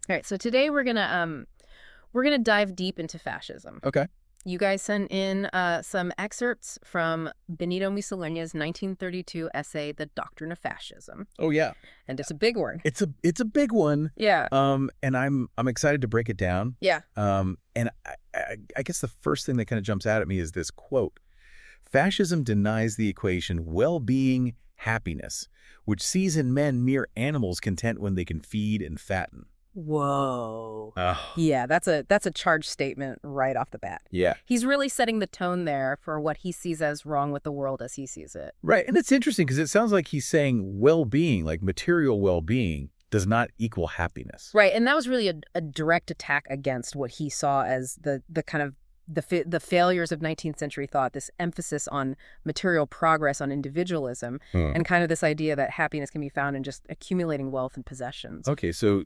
All right, so today we're gonna dive deep into fascism. Okay. You guys sent in some excerpts from Benito Mussolini's 1932 essay, "The Doctrine of Fascism," Oh yeah. and it's a big one. It's a big one. Yeah, And I'm excited to break it down. yeah. And I guess the first thing that kind of jumps out at me is this quote: "Fascism denies the equation well-being happiness, which sees in men mere animals content when they can feed and fatten." Whoa. Oh, Yeah, that's a charged statement right off the bat. yeah. He's really setting the tone there for what he sees as wrong with the world as he sees it. Right. And it's interesting because it sounds like he's saying well-being, like material well-being, does not equal happiness. Right, and that was really a direct attack against what he saw as the kind of the failures of 19th century thought, this emphasis on material progress, on individualism, and kind of this idea that happiness can be found in just accumulating wealth and possessions. Okay, so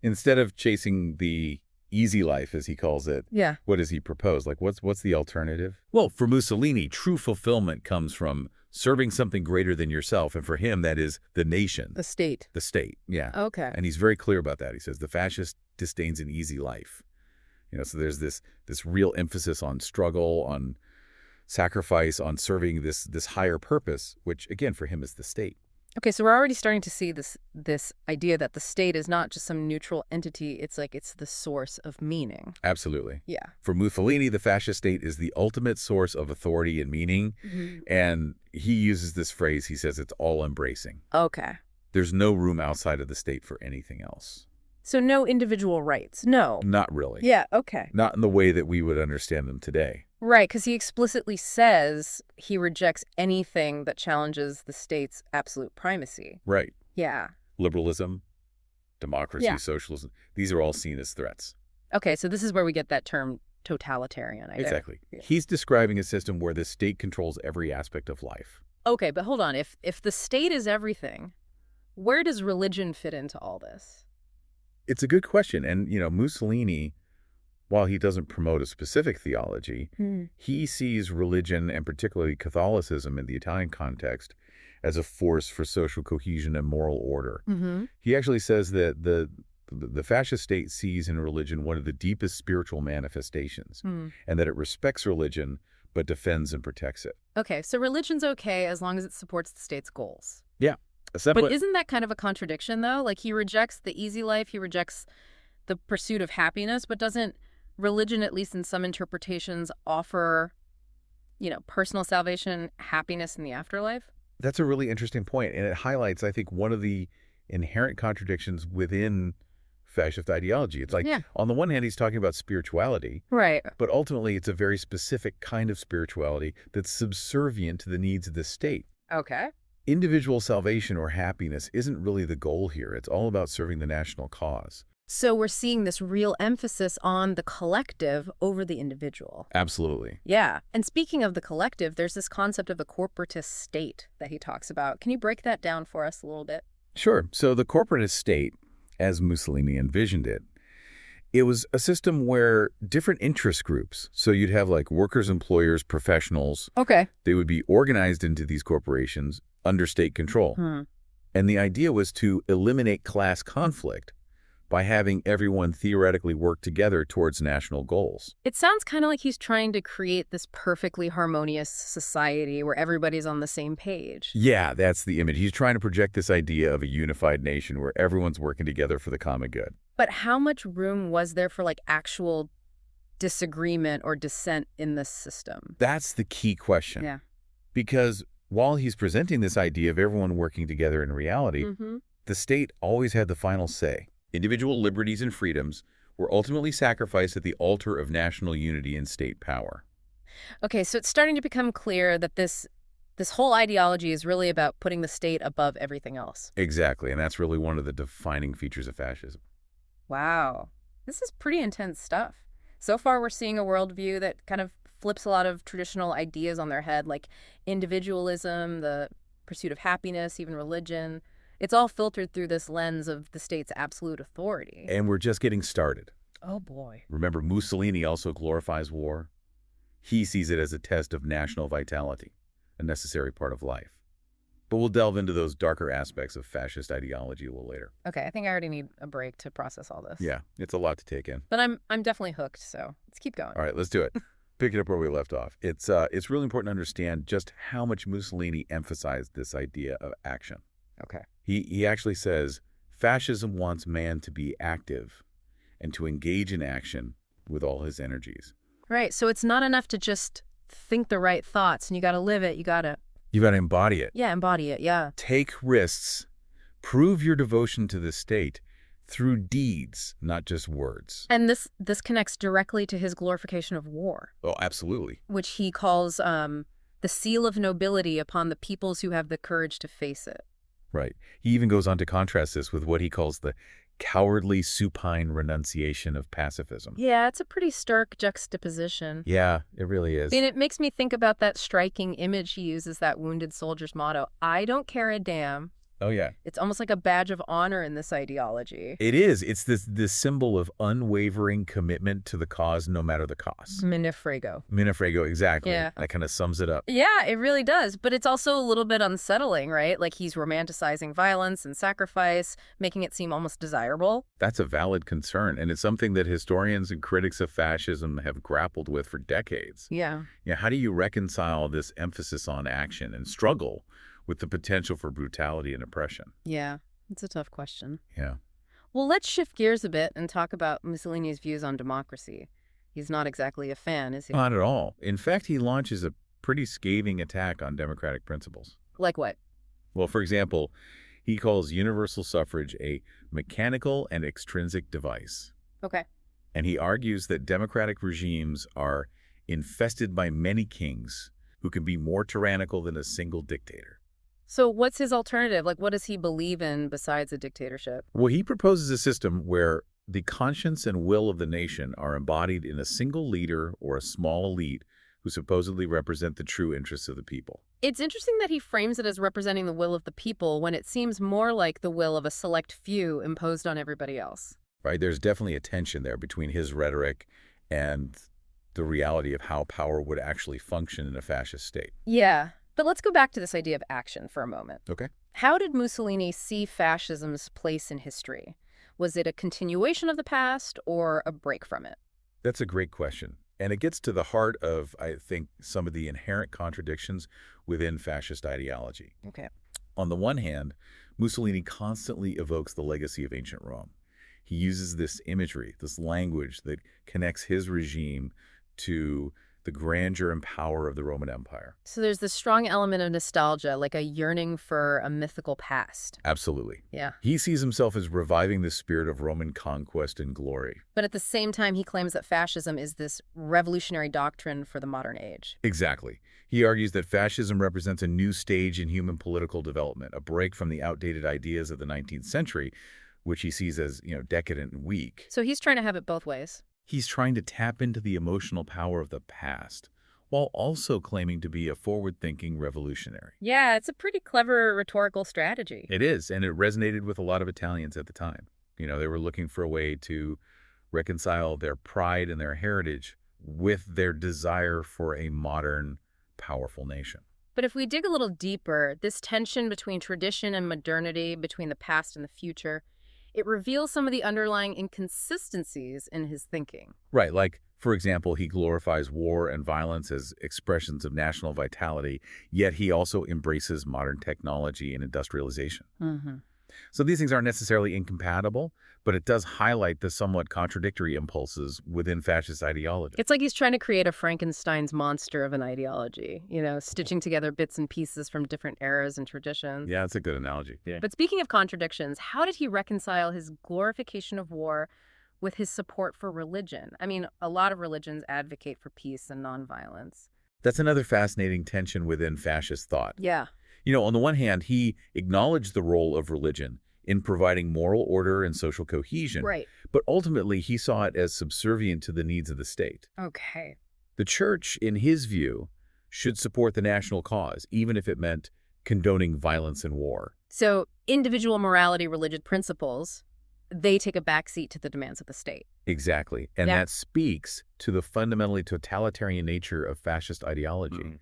instead of chasing the easy life, as he calls it, Yeah. what does he propose? Like, what's the alternative? Well, for Mussolini, true fulfillment comes from serving something greater than yourself, and for him, that is the nation, The state. the state. Yeah, Okay. and he's very clear about that. He says the fascist disdains an easy life. So there's this real emphasis on struggle, on sacrifice, on serving this higher purpose, which again for him is the state. Okay, so we're already starting to see this idea that the state is not just some neutral entity, it's like it's the source of meaning. Absolutely. Yeah. For Mussolini, the fascist state is the ultimate source of authority and meaning, and he uses this phrase, he says it's all-embracing. Okay. There's no room outside of the state for anything else. So no individual rights. No. Not really. Yeah, okay. Not in the way that we would understand them today. Right, because he explicitly says he rejects anything that challenges the state's absolute primacy. Right. Yeah. Liberalism, democracy, Yeah. socialism, these are all seen as threats. Okay, so this is where we get that term totalitarian idea. Exactly. Yeah. He's describing a system where the state controls every aspect of life. Okay, but hold on. If the state is everything, where does religion fit into all this? It's a good question. And, Mussolini, while he doesn't promote a specific theology, he sees religion, and particularly Catholicism in the Italian context, as a force for social cohesion and moral order. Mm-hmm. He actually says that the fascist state sees in religion one of the deepest spiritual manifestations, and that it respects religion but defends and protects it. Okay, so religion's okay as long as it supports the state's goals. Yeah. But isn't that kind of a contradiction, though? Like, he rejects the easy life, he rejects the pursuit of happiness, but doesn't religion, at least in some interpretations, offer, personal salvation, happiness in the afterlife? That's a really interesting point, and it highlights, I think, one of the inherent contradictions within fascist ideology. It's like, Yeah. on the one hand, he's talking about spirituality, Right. but ultimately it's a very specific kind of spirituality that's subservient to the needs of the state. Okay. Individual salvation or happiness isn't really the goal here. It's all about serving the national cause. So we're seeing this real emphasis on the collective over the individual. Absolutely. Yeah. And speaking of the collective, there's this concept of the corporatist state that he talks about. Can you break that down for us a little bit? Sure. So the corporatist state, as Mussolini envisioned it, it was a system where different interest groups, so you'd have like workers, employers, professionals, Okay. they would be organized into these corporations under state control. And the idea was to eliminate class conflict by having everyone theoretically work together towards national goals. It sounds kind of like he's trying to create this perfectly harmonious society where everybody's on the same page. Yeah, that's the image. He's trying to project this idea of a unified nation where everyone's working together for the common good. But how much room was there for like actual disagreement or dissent in this system? That's the key question. Yeah. Because while he's presenting this idea of everyone working together in reality, the state always had the final say. Individual liberties and freedoms were ultimately sacrificed at the altar of national unity and state power. Okay, so it's starting to become clear that this whole ideology is really about putting the state above everything else. Exactly, and that's really one of the defining features of fascism. Wow. This is pretty intense stuff. So far, we're seeing a worldview that kind of flips a lot of traditional ideas on their head, like individualism, the pursuit of happiness, even religion. It's all filtered through this lens of the state's absolute authority. And we're just getting started. Oh, boy. Remember, Mussolini also glorifies war. He sees it as a test of national vitality, a necessary part of life. But we'll delve into those darker aspects of fascist ideology a little later. Okay, I think I already need a break to process all this. Yeah, it's a lot to take in. But I'm definitely hooked, so let's keep going. All right, let's do it. Pick it up where we left off. It's really important to understand just how much Mussolini emphasized this idea of action. Okay. He actually says, fascism wants man to be active and to engage in action with all his energies. Right, so it's not enough to just think the right thoughts, and you got to live it. You got to, You've got to embody it. yeah, embody it, yeah. Take risks. Prove your devotion to the state through deeds, not just words. And this connects directly to his glorification of war, Oh, absolutely. which he calls the seal of nobility upon the peoples who have the courage to face it. Right. He even goes on to contrast this with what he calls the cowardly supine renunciation of pacifism. Yeah, it's a pretty stark juxtaposition. Yeah, it really is. And it makes me think about that striking image he uses, that wounded soldier's motto, I don't care a damn. Oh, yeah. It's almost like a badge of honor in this ideology. It is. It's this symbol of unwavering commitment to the cause, no matter the cost. Minifrago. Minifrago, exactly. Yeah. That kind of sums it up. Yeah, it really does. But it's also a little bit unsettling, right? Like he's romanticizing violence and sacrifice, making it seem almost desirable. That's a valid concern, and it's something that historians and critics of fascism have grappled with for decades. Yeah. Yeah, how do you reconcile this emphasis on action and struggle with the potential for brutality and oppression? Yeah, it's a tough question. Yeah. Well, let's shift gears a bit and talk about Mussolini's views on democracy. He's not exactly a fan, is he? Not at all. In fact, he launches a pretty scathing attack on democratic principles. Like what? Well, for example, he calls universal suffrage a mechanical and extrinsic device. Okay. And he argues that democratic regimes are infested by many kings who can be more tyrannical than a single dictator. So what's his alternative? Like, what does he believe in besides a dictatorship? Well, he proposes a system where the conscience and will of the nation are embodied in a single leader or a small elite who supposedly represent the true interests of the people. It's interesting that he frames it as representing the will of the people when it seems more like the will of a select few imposed on everybody else. Right? There's definitely a tension there between his rhetoric and the reality of how power would actually function in a fascist state. Yeah. But let's go back to this idea of action for a moment. Okay. How did Mussolini see fascism's place in history? Was it a continuation of the past or a break from it? That's a great question. And it gets to the heart of, I think, some of the inherent contradictions within fascist ideology. Okay. On the one hand, Mussolini constantly evokes the legacy of ancient Rome. He uses this imagery, this language that connects his regime to the grandeur and power of the Roman Empire. So there's this strong element of nostalgia, like a yearning for a mythical past. Absolutely. Yeah. He sees himself as reviving the spirit of Roman conquest and glory. But at the same time, he claims that fascism is this revolutionary doctrine for the modern age. Exactly. He argues that fascism represents a new stage in human political development, a break from the outdated ideas of the 19th century, which he sees as, decadent and weak. So he's trying to have it both ways. He's trying to tap into the emotional power of the past, while also claiming to be a forward-thinking revolutionary. Yeah, it's a pretty clever rhetorical strategy. It is, and it resonated with a lot of Italians at the time. They were looking for a way to reconcile their pride and their heritage with their desire for a modern, powerful nation. But if we dig a little deeper, this tension between tradition and modernity, between the past and the future, it reveals some of the underlying inconsistencies in his thinking. Right, like, for example, he glorifies war and violence as expressions of national vitality, yet he also embraces modern technology and industrialization. Mm-hmm. So these things aren't necessarily incompatible, but it does highlight the somewhat contradictory impulses within fascist ideology. It's like he's trying to create a Frankenstein's monster of an ideology, stitching together bits and pieces from different eras and traditions. Yeah, that's a good analogy. Yeah. But speaking of contradictions, how did he reconcile his glorification of war with his support for religion? I mean, a lot of religions advocate for peace and nonviolence. That's another fascinating tension within fascist thought. Yeah. On the one hand, he acknowledged the role of religion in providing moral order and social cohesion. Right. But ultimately, he saw it as subservient to the needs of the state. Okay. The church, in his view, should support the national cause, even if it meant condoning violence and war. So individual morality, religious principles, they take a backseat to the demands of the state. Exactly. And that speaks to the fundamentally totalitarian nature of fascist ideology.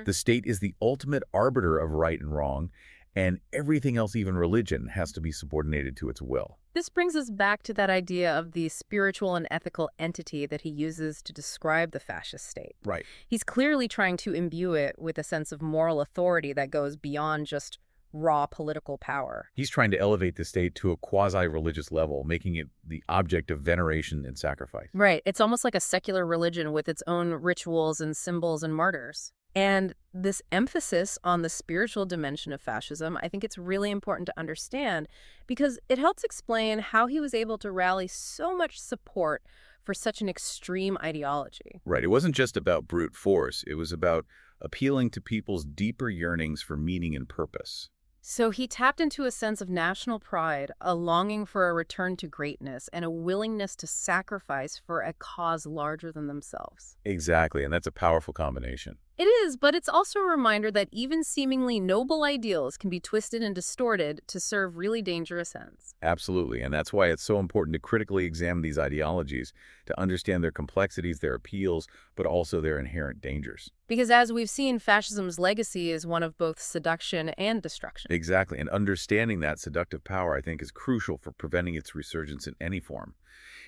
The state is the ultimate arbiter of right and wrong, and everything else, even religion, has to be subordinated to its will. This brings us back to that idea of the spiritual and ethical entity that he uses to describe the fascist state. Right. He's clearly trying to imbue it with a sense of moral authority that goes beyond just raw political power. He's trying to elevate the state to a quasi-religious level, making it the object of veneration and sacrifice. Right. It's almost like a secular religion with its own rituals and symbols and martyrs. And this emphasis on the spiritual dimension of fascism, I think it's really important to understand because it helps explain how he was able to rally so much support for such an extreme ideology. Right. It wasn't just about brute force. It was about appealing to people's deeper yearnings for meaning and purpose. So he tapped into a sense of national pride, a longing for a return to greatness, and a willingness to sacrifice for a cause larger than themselves. Exactly, and that's a powerful combination. It is, but it's also a reminder that even seemingly noble ideals can be twisted and distorted to serve really dangerous ends. Absolutely, and that's why it's so important to critically examine these ideologies, to understand their complexities, their appeals, but also their inherent dangers. Because as we've seen, fascism's legacy is one of both seduction and destruction. Exactly, and understanding that seductive power, I think, is crucial for preventing its resurgence in any form.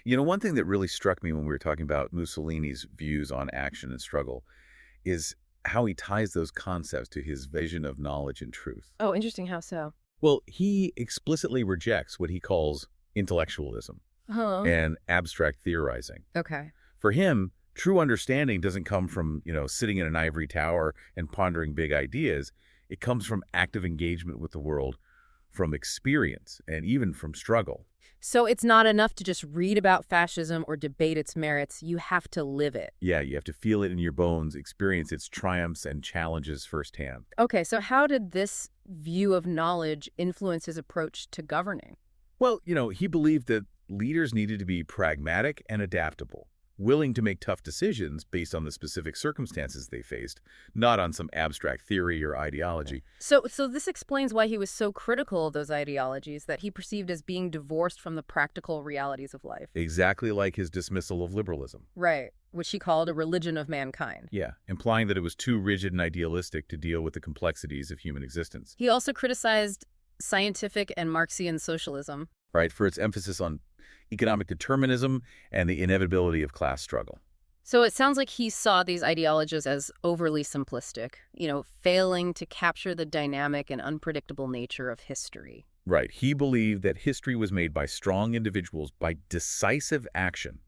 You know, one thing that really struck me when we were talking about Mussolini's views on action and struggle is how he ties those concepts to his vision of knowledge and truth. Oh, interesting. How so? Well, he explicitly rejects what he calls intellectualism Huh. and abstract theorizing. Okay. For him, true understanding doesn't come from, sitting in an ivory tower and pondering big ideas. It comes from active engagement with the world, from experience, and even from struggle. So it's not enough to just read about fascism or debate its merits. You have to live it. Yeah, you have to feel it in your bones, experience its triumphs and challenges firsthand. Okay, so how did this view of knowledge influence his approach to governing? Well, he believed that leaders needed to be pragmatic and adaptable, willing to make tough decisions based on the specific circumstances they faced, not on some abstract theory or ideology. So this explains why he was so critical of those ideologies that he perceived as being divorced from the practical realities of life. Exactly like his dismissal of liberalism. Right, which he called a religion of mankind. Yeah, implying that it was too rigid and idealistic to deal with the complexities of human existence. He also criticized scientific and Marxian socialism. Right, for its emphasis on economic determinism and the inevitability of class struggle. So it sounds like he saw these ideologies as overly simplistic, failing to capture the dynamic and unpredictable nature of history. Right, he believed that history was made by strong individuals by decisive action,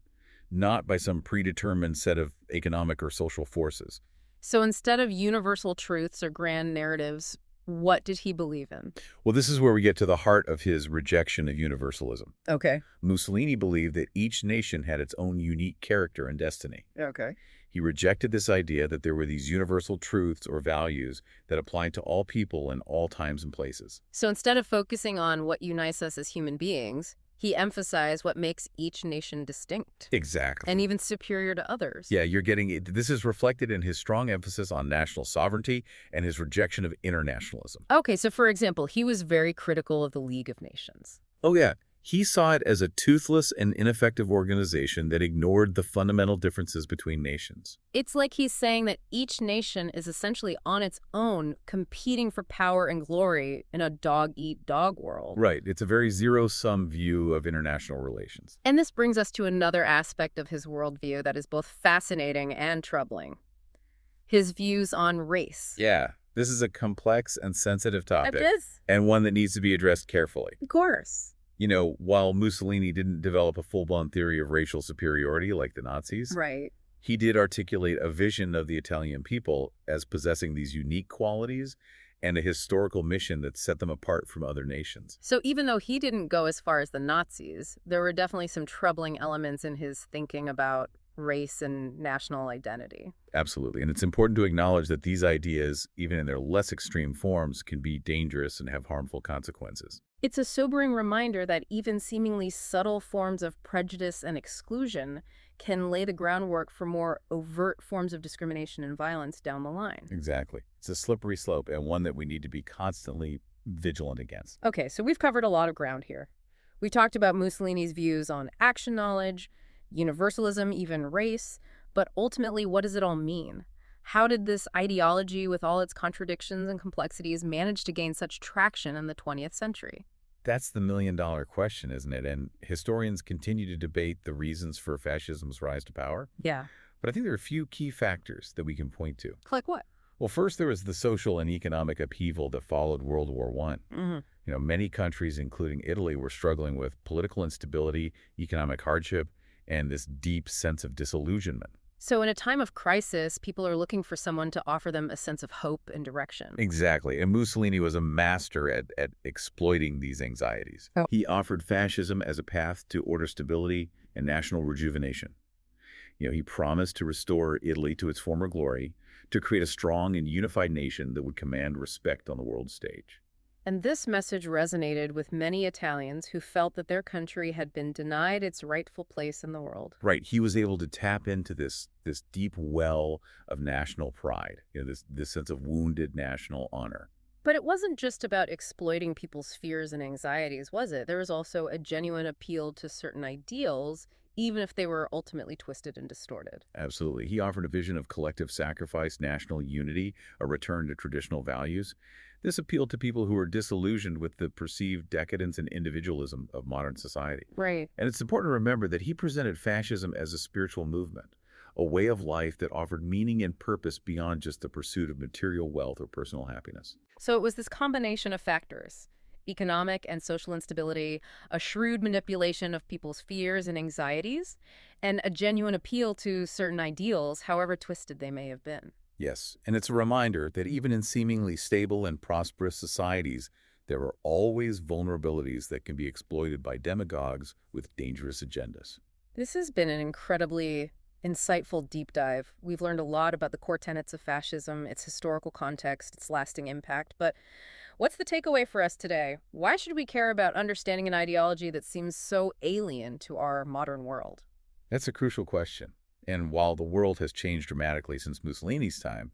not by some predetermined set of economic or social forces. So instead of universal truths or grand narratives, what did he believe in? Well, this is where we get to the heart of his rejection of universalism. Okay. Mussolini believed that each nation had its own unique character and destiny. Okay. He rejected this idea that there were these universal truths or values that applied to all people in all times and places. So instead of focusing on what unites us as human beings, he emphasized what makes each nation distinct Exactly. and even superior to others. Yeah, you're getting it. This is reflected in his strong emphasis on national sovereignty and his rejection of internationalism. Okay, so for example, he was very critical of the League of Nations. Oh, yeah. He saw it as a toothless and ineffective organization that ignored the fundamental differences between nations. It's like he's saying that each nation is essentially on its own, competing for power and glory in a dog-eat-dog world. Right. It's a very zero-sum view of international relations. And this brings us to another aspect of his worldview that is both fascinating and troubling. His views on race. Yeah. This is a complex and sensitive topic. It is. And one that needs to be addressed carefully. Of course. While Mussolini didn't develop a full-blown theory of racial superiority like the Nazis, Right. he did articulate a vision of the Italian people as possessing these unique qualities and a historical mission that set them apart from other nations. So even though he didn't go as far as the Nazis, there were definitely some troubling elements in his thinking about race and national identity. Absolutely. And it's important to acknowledge that these ideas, even in their less extreme forms, can be dangerous and have harmful consequences. It's a sobering reminder that even seemingly subtle forms of prejudice and exclusion can lay the groundwork for more overt forms of discrimination and violence down the line. Exactly. It's a slippery slope and one that we need to be constantly vigilant against. Okay, so we've covered a lot of ground here. We talked about Mussolini's views on action knowledge, universalism, even race, but ultimately, what does it all mean? How did this ideology, with all its contradictions and complexities, manage to gain such traction in the 20th century? That's the million-dollar question, isn't it? And historians continue to debate the reasons for fascism's rise to power. Yeah. But I think there are a few key factors that we can point to. Like what? Well, first, there was the social and economic upheaval that followed World War I. Hmm. Many countries, including Italy, were struggling with political instability, economic hardship, and this deep sense of disillusionment. So in a time of crisis, people are looking for someone to offer them a sense of hope and direction. Exactly. And Mussolini was a master at exploiting these anxieties. Oh. He offered fascism as a path to order stability and national rejuvenation. He promised to restore Italy to its former glory, to create a strong and unified nation that would command respect on the world stage. And this message resonated with many Italians who felt that their country had been denied its rightful place in the world. Right. He was able to tap into this deep well of national pride, this sense of wounded national honor. But it wasn't just about exploiting people's fears and anxieties, was it? There was also a genuine appeal to certain ideals, even if they were ultimately twisted and distorted. Absolutely. He offered a vision of collective sacrifice, national unity, a return to traditional values. This appealed to people who were disillusioned with the perceived decadence and individualism of modern society. Right. And it's important to remember that he presented fascism as a spiritual movement, a way of life that offered meaning and purpose beyond just the pursuit of material wealth or personal happiness. So it was this combination of factors: economic and social instability, a shrewd manipulation of people's fears and anxieties, and a genuine appeal to certain ideals, however twisted they may have been. Yes, and it's a reminder that even in seemingly stable and prosperous societies, there are always vulnerabilities that can be exploited by demagogues with dangerous agendas. This has been an incredibly insightful deep dive. We've learned a lot about the core tenets of fascism, its historical context, its lasting impact. But what's the takeaway for us today? Why should we care about understanding an ideology that seems so alien to our modern world? That's a crucial question. And while the world has changed dramatically since Mussolini's time,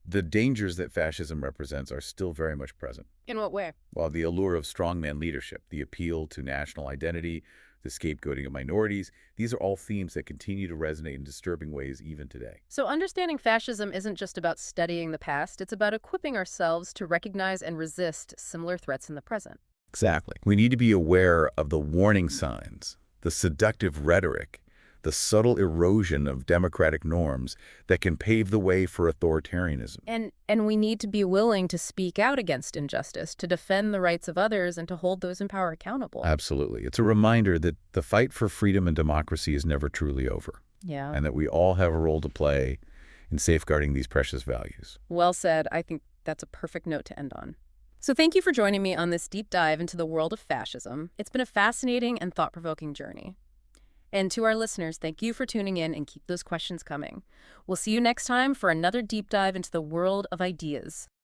the dangers that fascism represents are still very much present. In what way? While the allure of strongman leadership, the appeal to national identity, the scapegoating of minorities, these are all themes that continue to resonate in disturbing ways even today. So understanding fascism isn't just about studying the past, it's about equipping ourselves to recognize and resist similar threats in the present. Exactly. We need to be aware of the warning signs, the seductive rhetoric, the subtle erosion of democratic norms that can pave the way for authoritarianism. And we need to be willing to speak out against injustice, to defend the rights of others, and to hold those in power accountable. Absolutely. It's a reminder that the fight for freedom and democracy is never truly over, Yeah. and that we all have a role to play in safeguarding these precious values. Well said. I think that's a perfect note to end on. So thank you for joining me on this deep dive into the world of fascism. It's been a fascinating and thought-provoking journey. And to our listeners, thank you for tuning in, and keep those questions coming. We'll see you next time for another deep dive into the world of ideas.